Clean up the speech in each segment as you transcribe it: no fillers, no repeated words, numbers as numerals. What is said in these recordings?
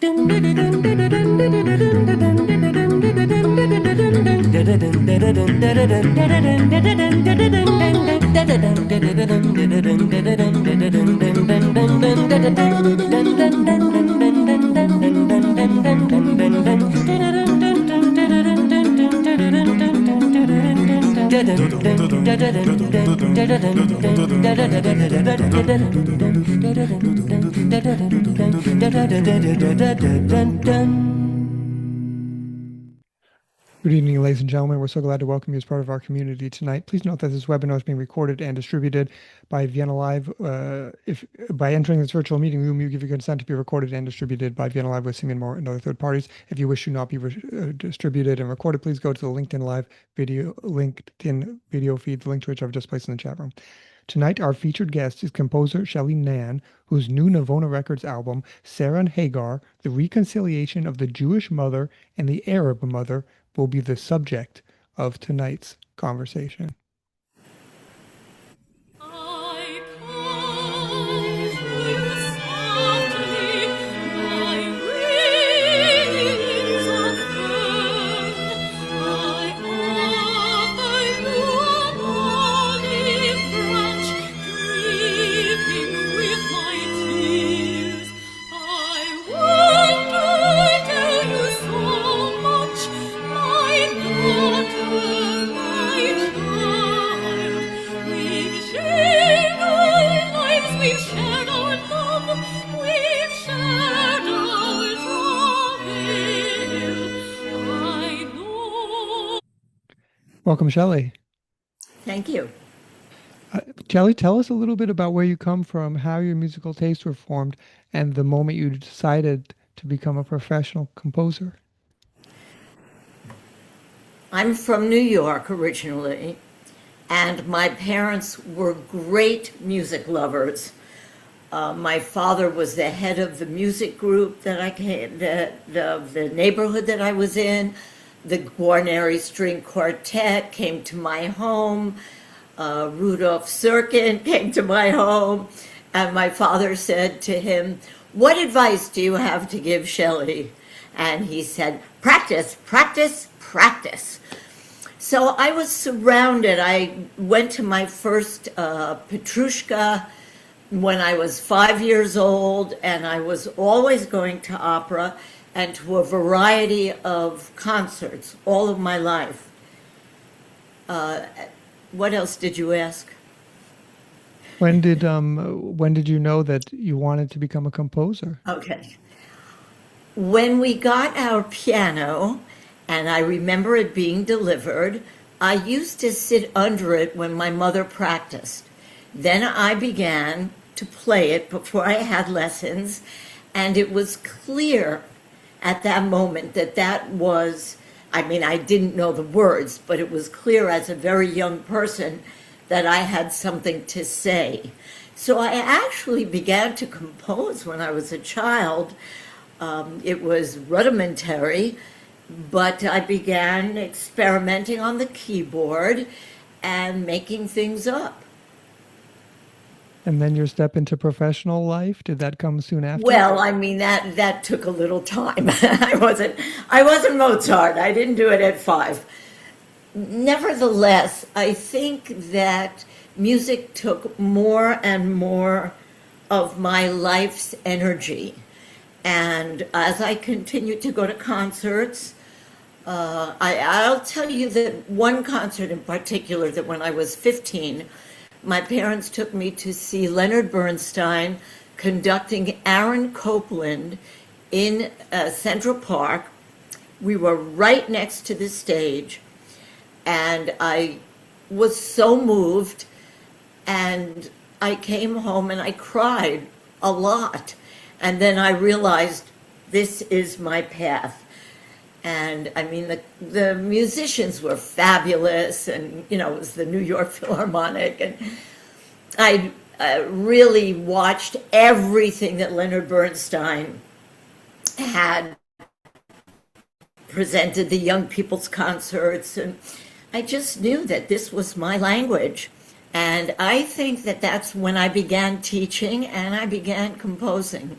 Good evening, ladies and gentlemen. We're so glad to welcome you as part of our community tonight. Please note that this webinar is being recorded and distributed by Vienna Live. If by entering this virtual meeting room, you give your consent to be recorded and distributed by Vienna Live with Simon Moore and other third parties. If you wish to not be distributed and recorded, please go to the LinkedIn video feed, the link to which I've just placed in the chat room. Tonight, our featured guest is composer Sheli Nan, whose new Navona Records album, Sarah and Hagar, The Reconciliation of the Jewish Mother and the Arab Mother, will be the subject of tonight's conversation. Welcome, Sheli. Thank you. Sheli, tell us a little bit about where you come from, how your musical tastes were formed, and the moment you decided to become a professional composer. I'm from New York originally, and my parents were great music lovers. My father was the head of the music group that I came, the neighborhood that I was in. The Guarneri String Quartet came to my home. Rudolf Serkin came to my home. And my father said to him, "What advice do you have to give Sheli?" And he said, "Practice, practice, practice." So I was surrounded. I went to my first Petrushka when I was 5 years old, and I was always going to opera and to a variety of concerts all of my life. What else did you ask? When did you know that you wanted to become a composer? Okay. When we got our piano, and I remember it being delivered, I used to sit under it when my mother practiced. Then I began to play it before I had lessons, and it was clear at that moment that was, I mean, I didn't know the words, but it was clear as a very young person that I had something to say. So I actually began to compose when I was a child. It was rudimentary, but I began experimenting on the keyboard and making things up. And then your step into professional life, did that come soon after? Well, I mean, that took a little time. I wasn't Mozart. I didn't do it at 5. Nevertheless, I think that music took more and more of my life's energy. And as I continued to go to concerts, I'll tell you that one concert in particular, that when I was 15, my parents took me to see Leonard Bernstein conducting Aaron Copland in Central Park. We were right next to the stage, and I was so moved, and I came home and I cried a lot. And then I realized this is my path. And I mean, the musicians were fabulous, and it was the New York Philharmonic, and I really watched everything that Leonard Bernstein had presented, the young people's concerts, and I just knew that this was my language. And I think that that's when I began teaching and I began composing.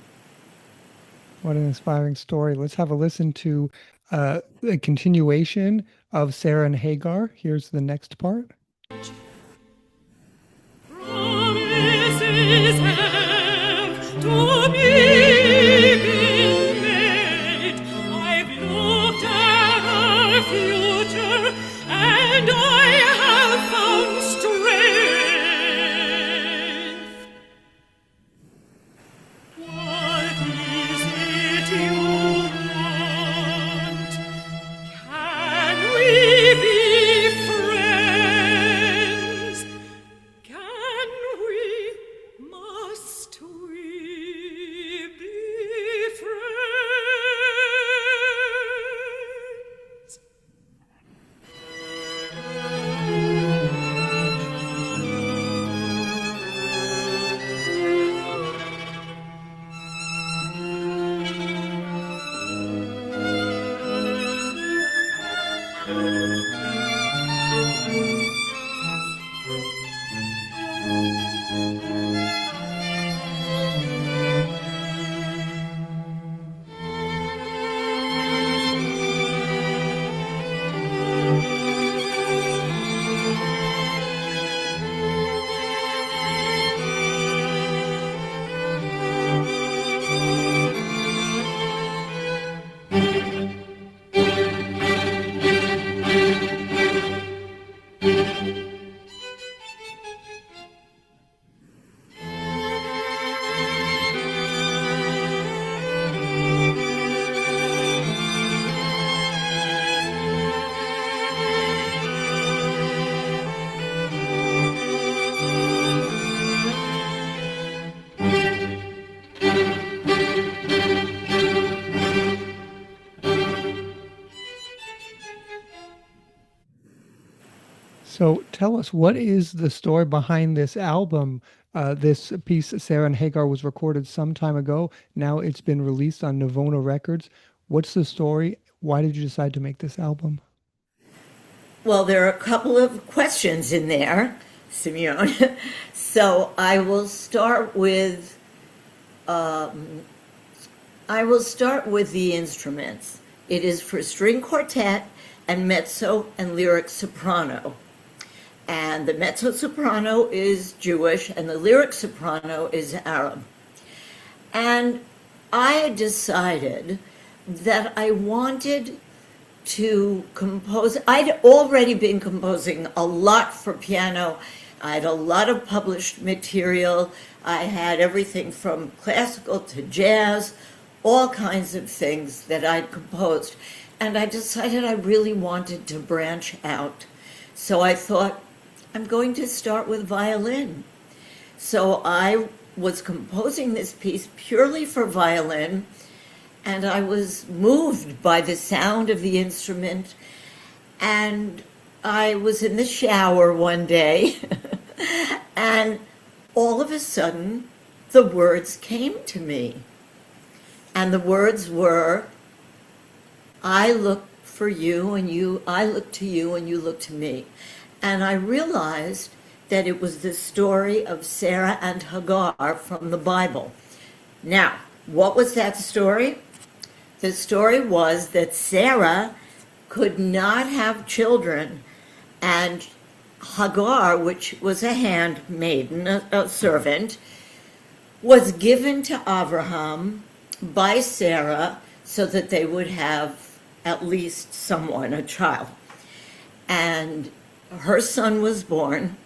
What an inspiring story. Let's have a listen to a continuation of Sarah and Hagar. Here's the next part. Promises have to me been made. I've looked at our future and I have found strength. What is it you want? Can we be friends? Can we, must we be friends? So tell us, what is the story behind this album? This piece, Sarah and Hagar, was recorded some time ago. Now it's been released on Navona Records. What's the story? Why did you decide to make this album? Well, there are a couple of questions in there, Simeon. So I will start with the instruments. It is for string quartet and mezzo and lyric soprano. And the mezzo soprano is Jewish and the lyric soprano is Arab. And I decided that I wanted to compose. I'd already been composing a lot for piano. I had a lot of published material. I had everything from classical to jazz, all kinds of things that I'd composed. And I decided I really wanted to branch out. So I thought, I'm going to start with violin. So I was composing this piece purely for violin, and I was moved by the sound of the instrument. And I was in the shower one day, and all of a sudden, the words came to me. And the words were, I look for you, I look to you, and you look to me. And I realized that it was the story of Sarah and Hagar from the Bible. Now, what was that story? The story was that Sarah could not have children, and Hagar, which was a handmaiden, a servant, was given to Abraham by Sarah so that they would have at least someone, a child. And her son was born.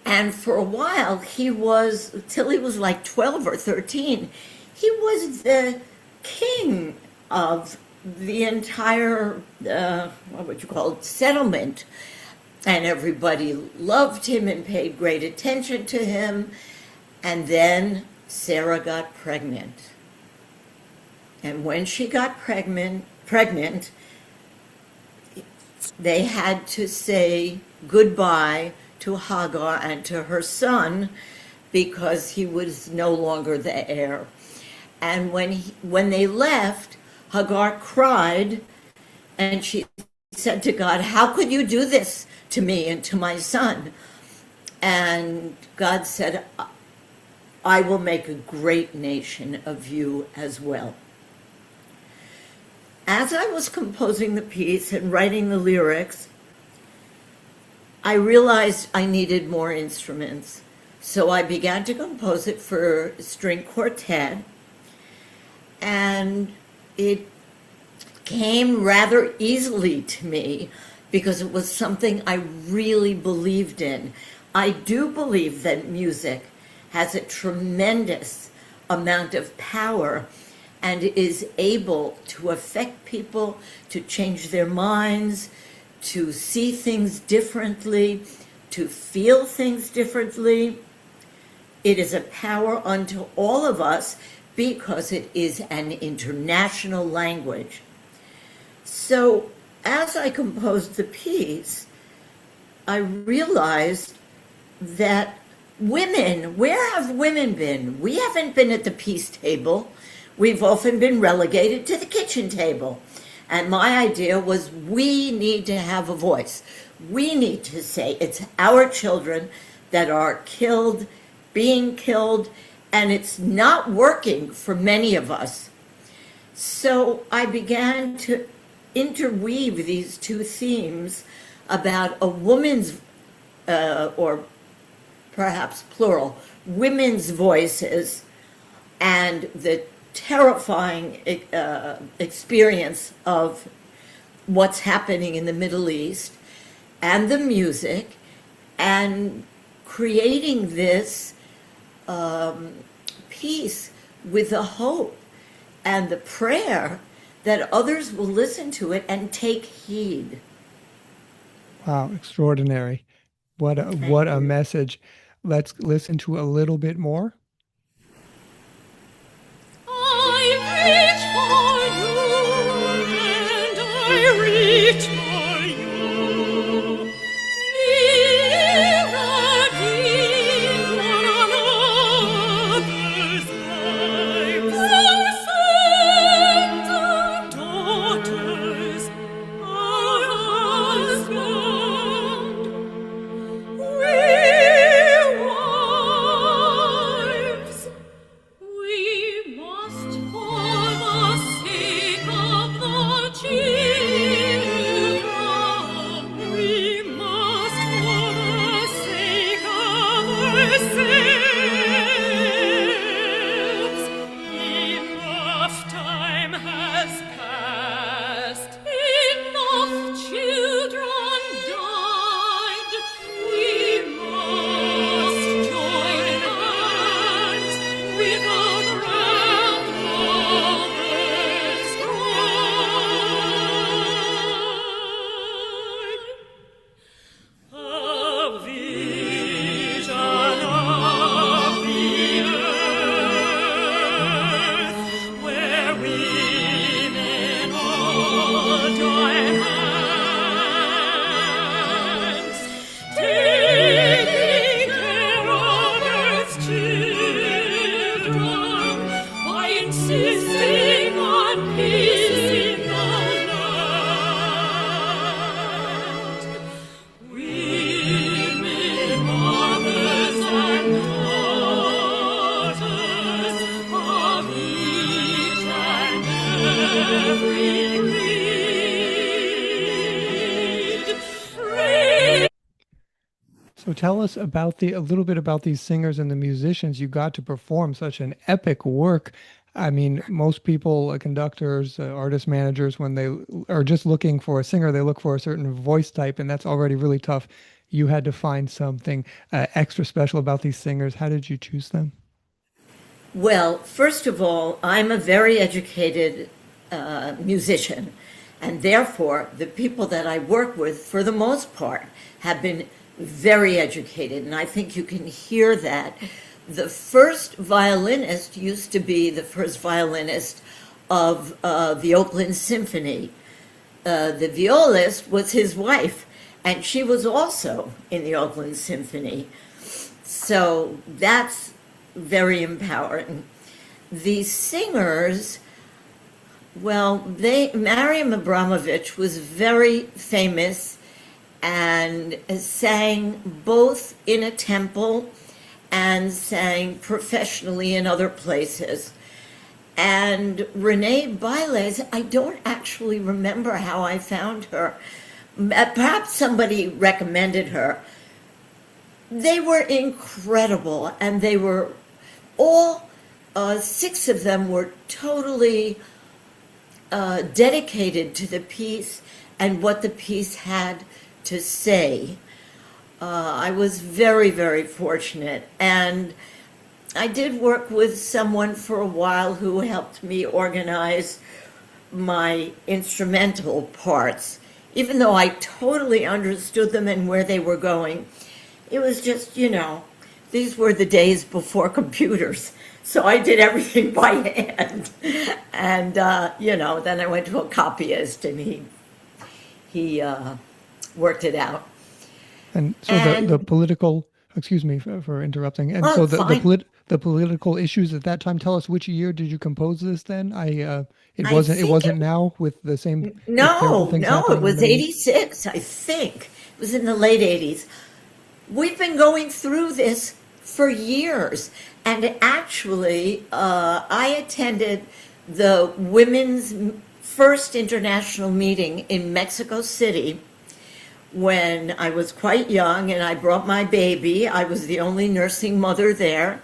And for a while, till he was like 12 or 13, he was the king of the entire, what would you call it, settlement. And everybody loved him and paid great attention to him. And then Sarah got pregnant. And when she got pregnant, they had to say goodbye to Hagar and to her son because he was no longer the heir. And when they left, Hagar cried and she said to God, how could you do this to me and to my son? And God said, I will make a great nation of you as well. As I was composing the piece and writing the lyrics, I realized I needed more instruments. So I began to compose it for string quartet, and it came rather easily to me because it was something I really believed in. I do believe that music has a tremendous amount of power and is able to affect people, to change their minds, to see things differently, to feel things differently. It is a power unto all of us because it is an international language. So as I composed the piece, I realized that women, where have women been? We haven't been at the peace table. We've often been relegated to the kitchen table. And my idea was we need to have a voice. We need to say it's our children that are killed, being killed, and it's not working for many of us. So I began to interweave these two themes about a woman's, or perhaps plural, women's voices and the terrifying experience of what's happening in the Middle East and the music, and creating this piece with the hope and the prayer that others will listen to it and take heed. Wow, extraordinary. What a message. Let's listen to a little bit more. I reach for you, and I reach for you. Nearer, deep, one another's lives. Our sons and daughters, our husband. Wives, we must for the sake of the children, we must for the sake of ourselves. Enough time has passed, enough children died. We must join hands with our grandmother's cry. A vision of the earth where women all join hands, taking care of Earth's children by insisting on peace in the land. Women, mothers, and daughters of each and every creed. So tell us about a little bit about these singers and the musicians you got to perform such an epic work. I mean, most people, conductors, artist managers, when they are just looking for a singer, they look for a certain voice type, and that's already really tough. You had to find something extra special about these singers. How did you choose them? Well, first of all, I'm a very educated musician, and therefore the people that I work with, for the most part, have been very educated, and I think you can hear that. The first violinist used to be the first violinist of the Oakland Symphony. The violist was his wife, and she was also in the Oakland Symphony. So that's very empowering. The singers, well, Mariam Abramovich was very famous and sang both in a temple and sang professionally in other places. And Renee Biles, I don't actually remember how I found her. Perhaps somebody recommended her. They were incredible, and they were all, 6 of them were totally dedicated to the piece and what the piece had to say. I was very, very fortunate, and I did work with someone for a while who helped me organize my instrumental parts. Even though I totally understood them and where they were going, it was just, these were the days before computers. So I did everything by hand. And, then I went to a copyist and he worked it out. And so the political, excuse me for interrupting. And so fine. the political issues at that time. Tell us, which year did you compose this? Then it I wasn't think now with the same with terrible no, things no, happening it in the was Middle East. 86, I think. It was in the late 80s. We've been going through this for years. And actually, I attended the women's first international meeting in Mexico City when I was quite young, and I brought my baby. I was the only nursing mother there.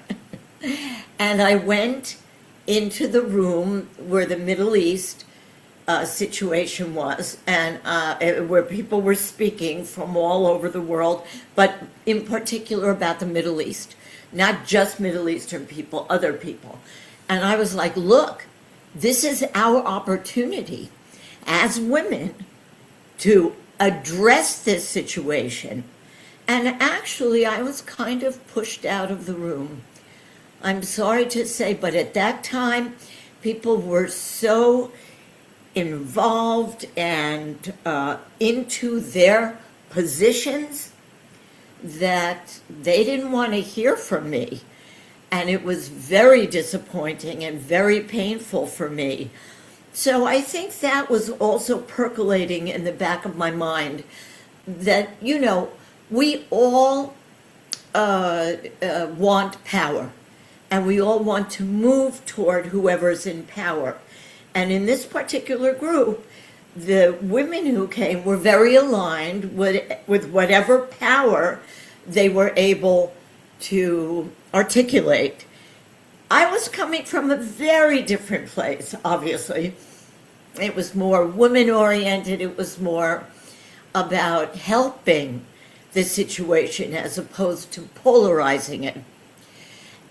And I went into the room where the Middle East situation was, and where people were speaking from all over the world, but in particular about the Middle East, not just Middle Eastern people, other people. And I was like, look, this is our opportunity as women to address this situation. And actually, I was kind of pushed out of the room. I'm sorry to say, but at that time, people were so involved and into their positions that they didn't want to hear from me. And it was very disappointing and very painful for me. So I think that was also percolating in the back of my mind that, we all want power, and we all want to move toward whoever's in power. And in this particular group, the women who came were very aligned with whatever power they were able to articulate. I was coming from a very different place, obviously. It was more women-oriented. It was more about helping the situation as opposed to polarizing it.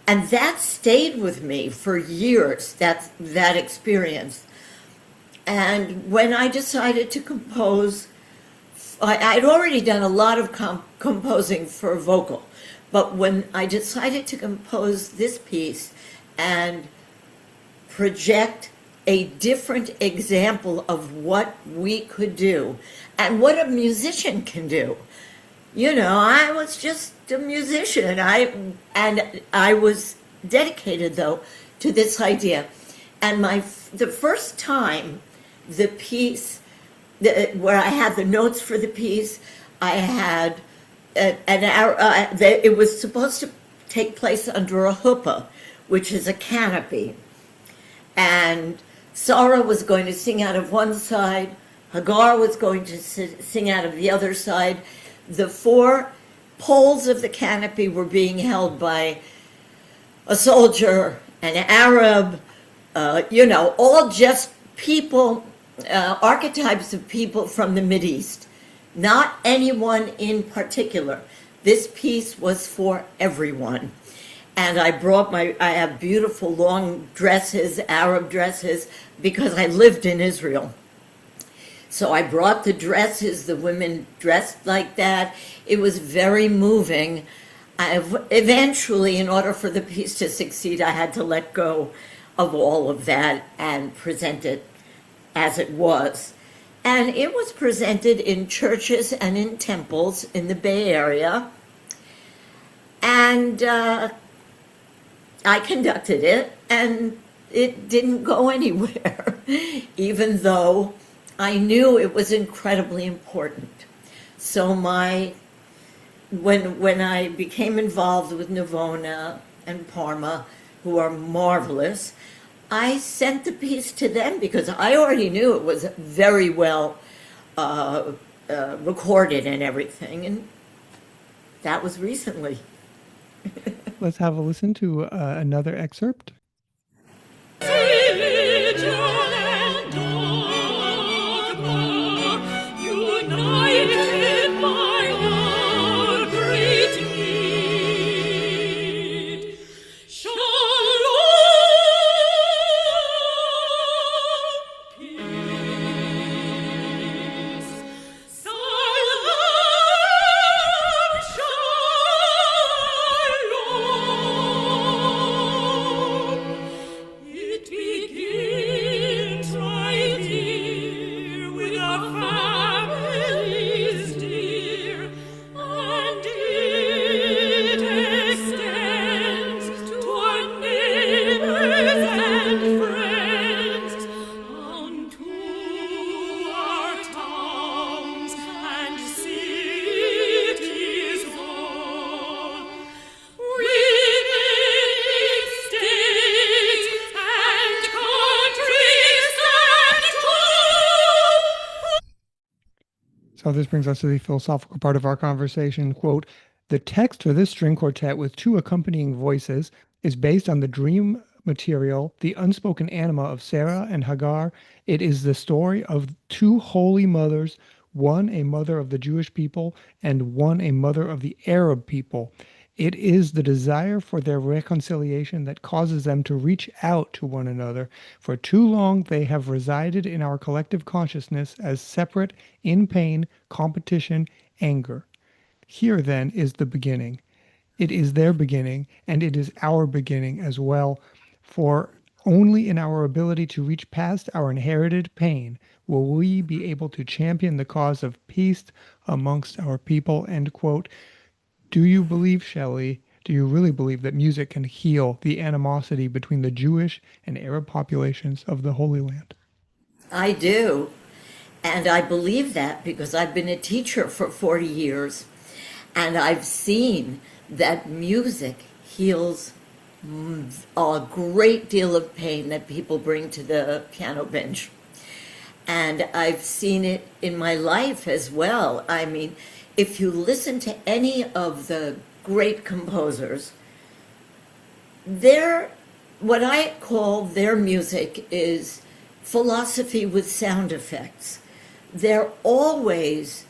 And that stayed with me for years, that experience. And when I decided to compose, I'd already done a lot of composing for vocal, but when I decided to compose this piece and project a different example of what we could do and what a musician can do. I was just a musician. I was dedicated, though, to this idea. And the first time the piece, where I had the notes for the piece, I had it was supposed to take place under a huppah, which is a canopy. And Sarah was going to sing out of one side, Hagar was going to sing out of the other side. The 4 poles of the canopy were being held by a soldier, an Arab, all just people, archetypes of people from the Mideast, not anyone in particular. This piece was for everyone. And I have beautiful long dresses, Arab dresses, because I lived in Israel. So I brought the dresses, the women dressed like that. It was very moving. Eventually, in order for the piece to succeed, I had to let go of all of that and present it as it was. And it was presented in churches and in temples in the Bay Area. And I conducted it, and it didn't go anywhere, even though I knew it was incredibly important. So my when I became involved with Navona and Parma, who are marvelous, I sent the piece to them because I already knew it was very well recorded and everything, and that was recently. Let's have a listen to another excerpt. Religion and dogma, united by our great need. Shalom, peace, salam, shalom. It begins right here with our families dear, and it extends to our neighbors and friends, unto our towns and cities all. Within states and countries and So this brings us to the philosophical part of our conversation. Quote, the text for this string quartet with two accompanying voices is based on the dream material, the unspoken anima of Sarah and Hagar. It is the story of two holy mothers, one a mother of the Jewish people and one a mother of the Arab people. It is the desire for their reconciliation that causes them to reach out to one another. For too long, they have resided in our collective consciousness as separate, in pain, competition, anger. Here, then, is the beginning. It is their beginning, and it is our beginning as well. For only in our ability to reach past our inherited pain will we be able to champion the cause of peace amongst our people. End quote. Do you believe, Shelley, do you really believe that music can heal the animosity between the Jewish and Arab populations of the Holy Land? I do. And I believe that because I've been a teacher for 40 years and I've seen that music heals a great deal of pain that people bring to the piano bench. And I've seen it in my life as well. I mean, if you listen to any of the great composers, what I call their music is philosophy with sound effects. They're always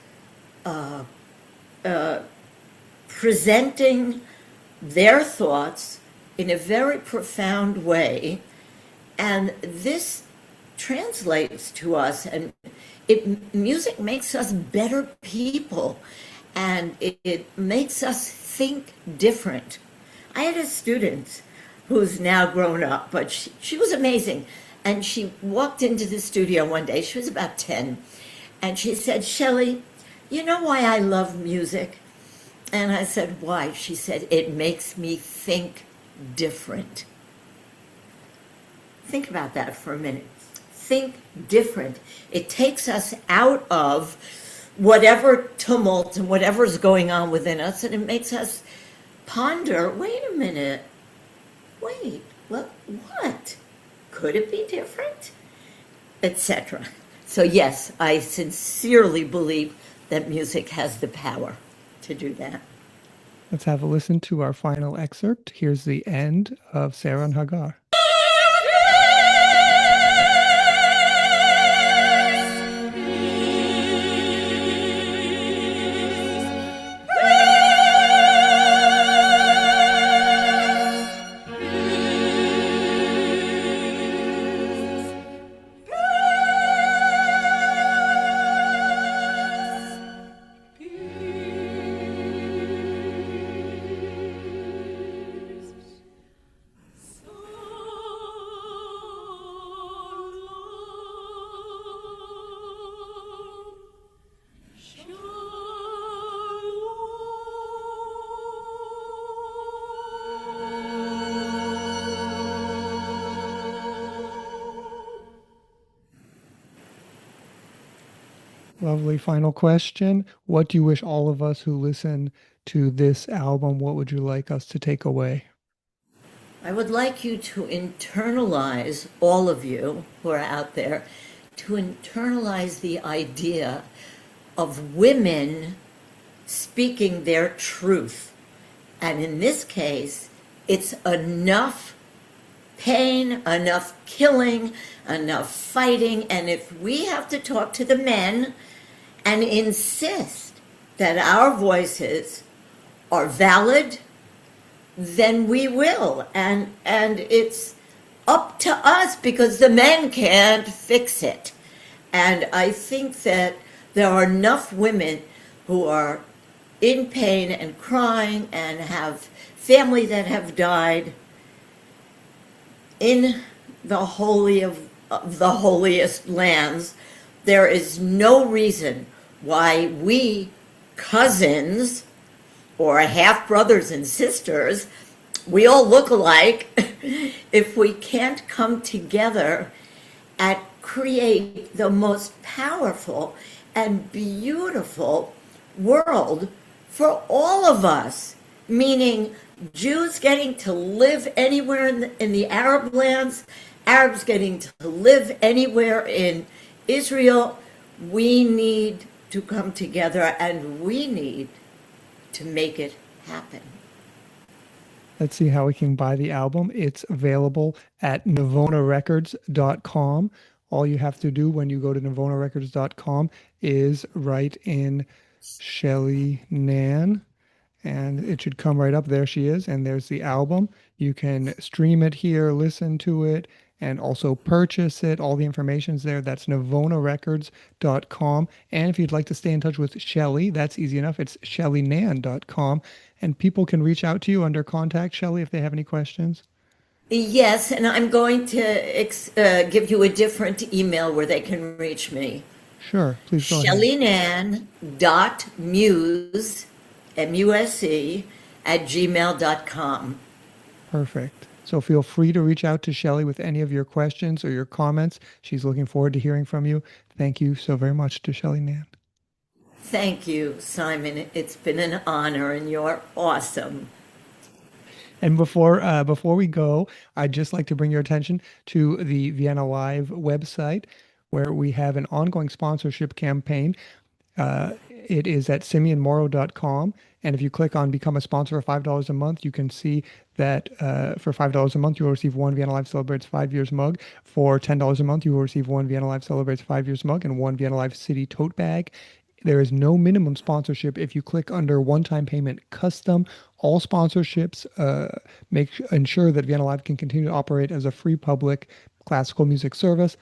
presenting their thoughts in a very profound way, and this translates to us, and music makes us better people, and it makes us think different. I had a student who's now grown up, but she was amazing. And she walked into the studio one day, she was about 10, and she said, Shelley, you know why I love music? And I said, why? She said, it makes me think different. Think about that for a minute. Think different. It takes us out of whatever tumult and whatever's going on within us, and it makes us ponder, wait a minute, what? Could it be different? Etc. So yes, I sincerely believe that music has the power to do that. Let's have a listen to our final excerpt. Here's the end of Sarah and Hagar. Lovely final question. What do you wish all of us who listen to this album, what would you like us to take away? I would like you to internalize, all of you who are out there, to internalize the idea of women speaking their truth. And in this case, it's enough pain, enough killing, enough fighting. And if we have to talk to the men and insist that our voices are valid, then we will. And it's up to us because the men can't fix it. And I think that there are enough women who are in pain and crying and have family that have died in the holy of the holiest lands. There is no reason why we cousins or half brothers and sisters, we all look alike, if we can't come together and create the most powerful and beautiful world for all of us, meaning Jews getting to live anywhere in the Arab lands, Arabs getting to live anywhere in Israel. We need to come together and we need to make it happen. Let's see how we can buy the album. It's available at navonarecords.com. All you have to do when you go to navonarecords.com is write in Sheli Nan, and it should come right up. There she is, and there's the album. You can stream it here, listen to it, and also purchase it. All the information's there. That's navonarecords.com. And if you'd like to stay in touch with Sheli, that's easy enough. It's shelinan.com. And people can reach out to you under contact, Sheli, if they have any questions. Yes, and I'm going to give you a different email where they can reach me. Sure, please go ahead. shelinan.muse, M-U-S-E, @gmail.com. Perfect. So feel free to reach out to Sheli with any of your questions or your comments. She's looking forward to hearing from you. Thank you so very much to Sheli Nan. Thank you, Simon. It's been an honor, and you're awesome. And before we go, I'd just like to bring your attention to the Vienna Live website, where we have an ongoing sponsorship campaign. It is at simeonmorrow.com. And if you click on Become a Sponsor for $5 a month, you can see that for $5 a month, you will receive one Vienna Live Celebrates 5 Years mug. For $10 a month, you will receive one Vienna Live Celebrates 5 Years mug and one Vienna Live City tote bag. There is no minimum sponsorship. If you click under one-time payment custom, all sponsorships ensure that Vienna Live can continue to operate as a free public classical music service.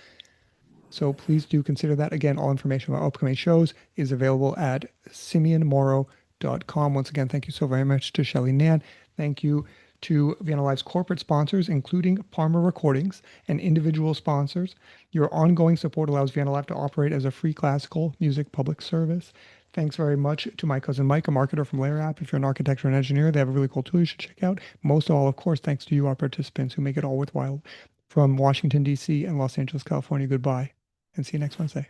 So please do consider that. Again, all information about upcoming shows is available at simeonmorrow.com. Once again, thank you so very much to Sheli Nan. Thank you to Vienna Live's corporate sponsors, including Parma Recordings and individual sponsors. Your ongoing support allows Vienna Live to operate as a free classical music public service. Thanks very much to my cousin Mike, a marketer from Layer App. If you're an architect or an engineer, they have a really cool tool you should check out. Most of all, of course, thanks to you, our participants, who make it all worthwhile. From Washington, D.C. and Los Angeles, California, goodbye, and see you next Wednesday.